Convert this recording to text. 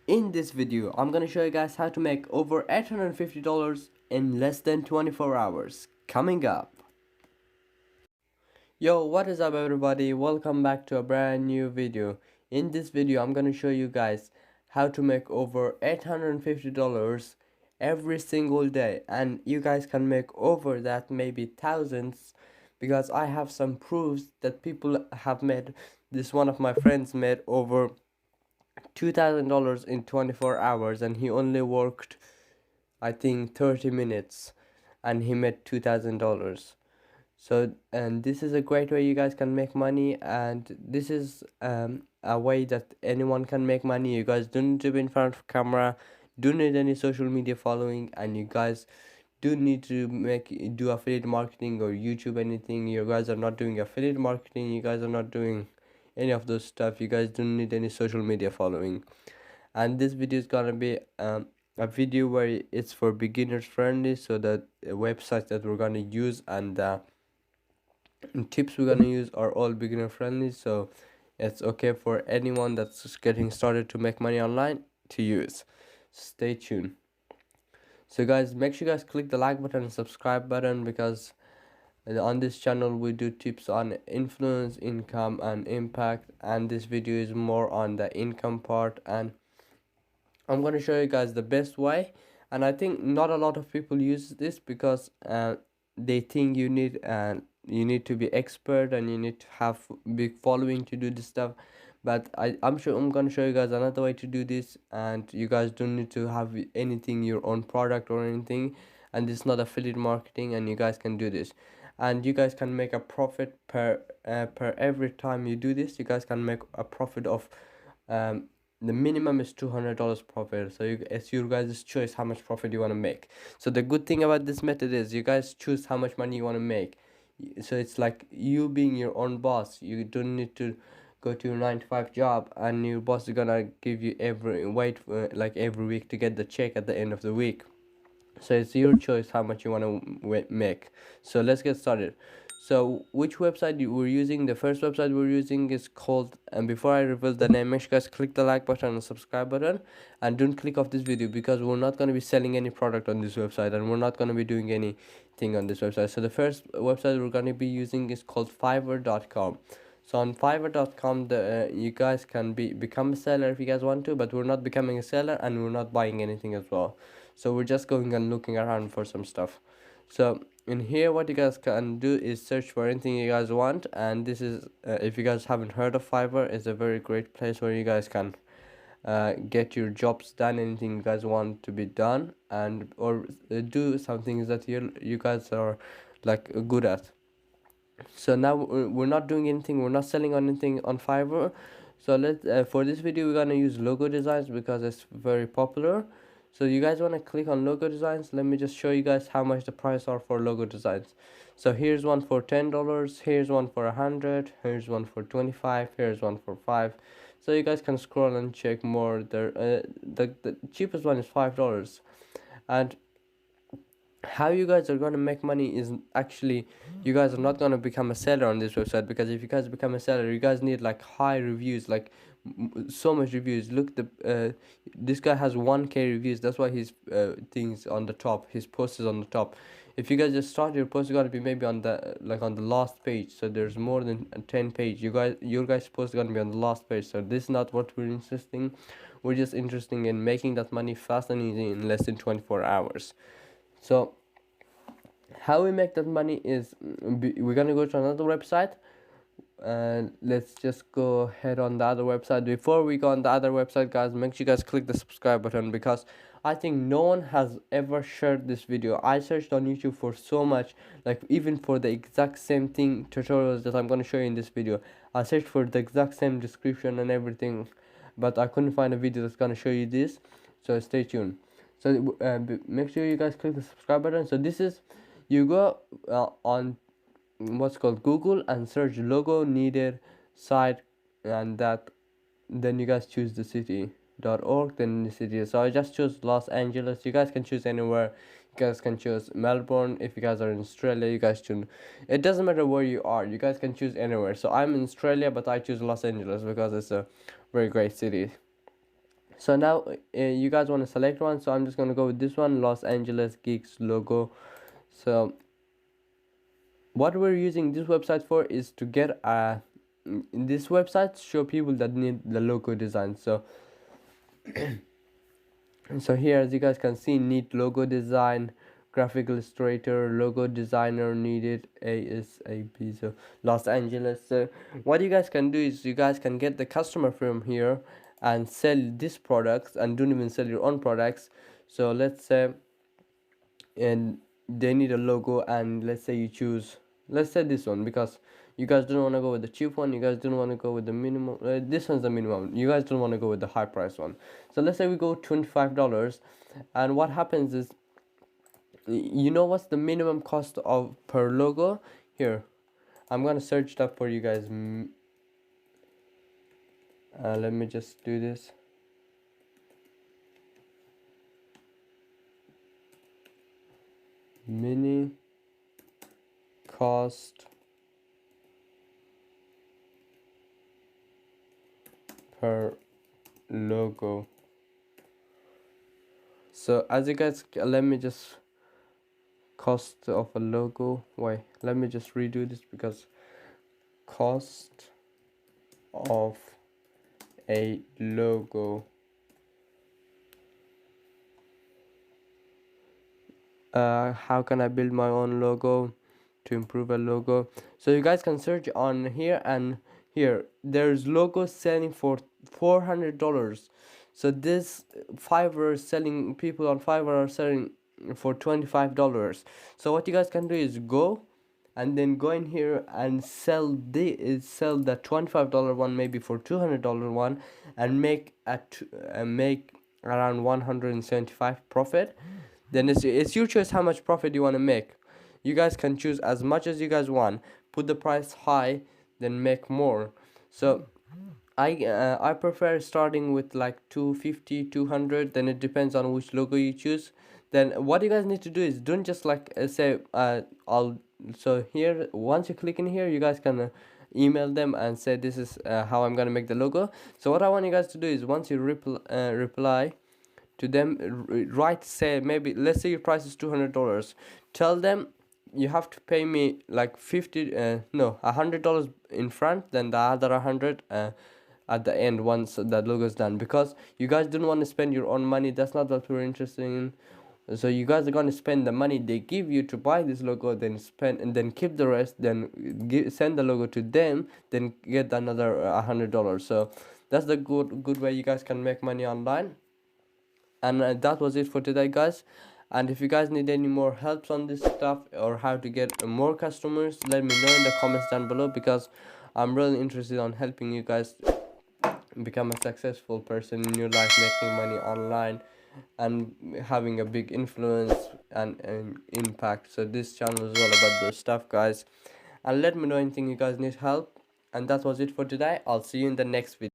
In this video, I'm gonna show you guys how to make over $850 in less than 24 hours. Coming up. Yo, what is up everybody? Welcome back to a brand new video. In this video, I'm gonna show you guys how to make over $850 every single day. And you guys can make over that, maybe thousands, because I have some proofs that people have made. This one of my friends made over $2,000 in 24 hours, and he only worked, I think, 30 minutes, and he made $2,000. So, and this is a great way you guys can make money, and this is a way that anyone can make money. You guys don't need to be in front of camera, don't need any social media following, and you guys don't need to do affiliate marketing or YouTube anything. You guys are not doing affiliate marketing, you guys are not doing any of those stuff. You guys don't need any social media following. And this video is gonna be a video where it's for beginners friendly, so that websites that we're gonna use and tips we're gonna use are all beginner friendly, so it's okay for anyone that's just getting started to make money online to use. Stay tuned. So guys, make sure you guys click the like button and subscribe button, because on this channel we do tips on influence, income and impact, and this video is more on the income part, and I'm going to show you guys the best way. And I think not a lot of people use this because they think you need to be expert and you need to have big following to do this stuff. But I'm sure I'm going to show you guys another way to do this, and you guys don't need to have anything, your own product or anything, and this is not affiliate marketing, and you guys can do this, and you guys can make a profit per every time you do this. You guys can make a profit of the minimum is $200 profit, so it's your guys' choice how much profit you want to make. So the good thing about this method is you guys choose how much money you want to make. So it's like you being your own boss. You don't need to go to your 9 to 5 job, and your boss is gonna give you like every week to get the check at the end of the week. So it's your choice how much you want to make. So let's get started. So which website we're using? The first website we're using is called, and before I reveal the name, make sure guys click the like button and subscribe button, and don't click off this video, because we're not going to be selling any product on this website, and we're not going to be doing anything on this website. So the first website we're going to be using is called Fiverr.com. So on Fiverr.com, you guys can become a seller if you guys want to, but we're not becoming a seller and we're not buying anything as well. So we're just going and looking around for some stuff. So in here, what you guys can do is search for anything you guys want, and this is if you guys haven't heard of Fiverr, it's a very great place where you guys can get your jobs done, anything you guys want to be done, and or do some things that you guys are like good at. So now we're not doing anything, we're not selling on anything on Fiverr. So let's for this video we're gonna use logo designs because it's very popular. So you guys want to click on logo designs. Let me just show you guys how much the price are for logo designs. So here's one for $10, here's one for 100, here's one for 25, here's one for 5. So you guys can scroll and check more there. The cheapest one is $5. And how you guys are going to make money is actually, you guys are not going to become a seller on this website, because if you guys become a seller, you guys need like high reviews, like so much reviews. Look, this guy has 1K reviews. That's why his things on the top, his post is on the top. If you guys just start, your post is going to be maybe on the on the last page. So there's more than 10 page. Your guys post is going to be on the last page. So this is not what we're insisting. We're just interested in making that money fast and easy in less than 24 hours. So how we make that money is we're gonna go to another website, and let's just go ahead on the other website. Before we go on the other website, guys, make sure you guys click the subscribe button, because I think no one has ever shared this video. I searched on YouTube for so much, like even for the exact same thing, tutorials that I'm gonna show you in this video. I searched for the exact same description and everything, but I couldn't find a video that's gonna show you this. So stay tuned. So make sure you guys click the subscribe button. So this is, you go on what's called Google and search logo needed site, and that then you guys choose the city.org, then the city. So I just chose Los Angeles. You guys can choose anywhere. You guys can choose Melbourne. If you guys are in Australia, you guys choose, it doesn't matter where you are, you guys can choose anywhere. So I'm in Australia, but I choose Los Angeles because it's a very great city. So now you guys want to select one, so I'm just going to go with this one, Los Angeles Geeks logo. So what we're using this website for is to get this website show people that need the logo design. So here, as you guys can see, need logo design, graphic illustrator, logo designer needed ASAP. So Los Angeles. So what you guys can do is you guys can get the customer from here and sell these products, and don't even sell your own products. So let's say, and they need a logo, and let's say you choose, let's say this one, because you guys don't want to go with the cheap one, you guys don't want to go with the minimum, this one's the minimum, you guys don't want to go with the high price one. So let's say we go $25, and what happens is, you know what's the minimum cost of per logo? Here, I'm gonna search it up for you guys. Let me just do this. Mini cost per logo. So as you guys, let me just, cost of a logo, wait, let me just redo this, because cost of a logo, how can I build my own logo to improve a logo? So you guys can search on here, and here there's logos selling for $400. So this Fiverr selling, people on Fiverr are selling for $25. So what you guys can do is go and then go in here and sell the $25 one, maybe for $200 one, and make make around 175 profit. Then it's your choice how much profit you want to make. You guys can choose as much as you guys want, put the price high, then make more. So I prefer starting with like 250, 200, then it depends on which logo you choose. Then what you guys need to do is, don't just like say I'll, so here, once you click in here, you guys can email them and say this is how I'm gonna make the logo. So what I want you guys to do is, once you reply to them, write, say, maybe let's say your price is $200, tell them you have to pay me like 50 no, $100 in front, then the other 100 at the end once that logo is done, because you guys don't want to spend your own money. That's not what we're interested in. So you guys are going to spend the money they give you to buy this logo, then spend, and then keep the rest, then send the logo to them, then get another $100. So that's the good way you guys can make money online. And that was it for today, guys. And if you guys need any more helps on this stuff, or how to get more customers, let me know in the comments down below, because I'm really interested on helping you guys become a successful person in your life, making money online and having a big influence and impact. So this channel is all about those stuff, guys. And let me know anything you guys need help. And that was it for today. I'll see you in the next video.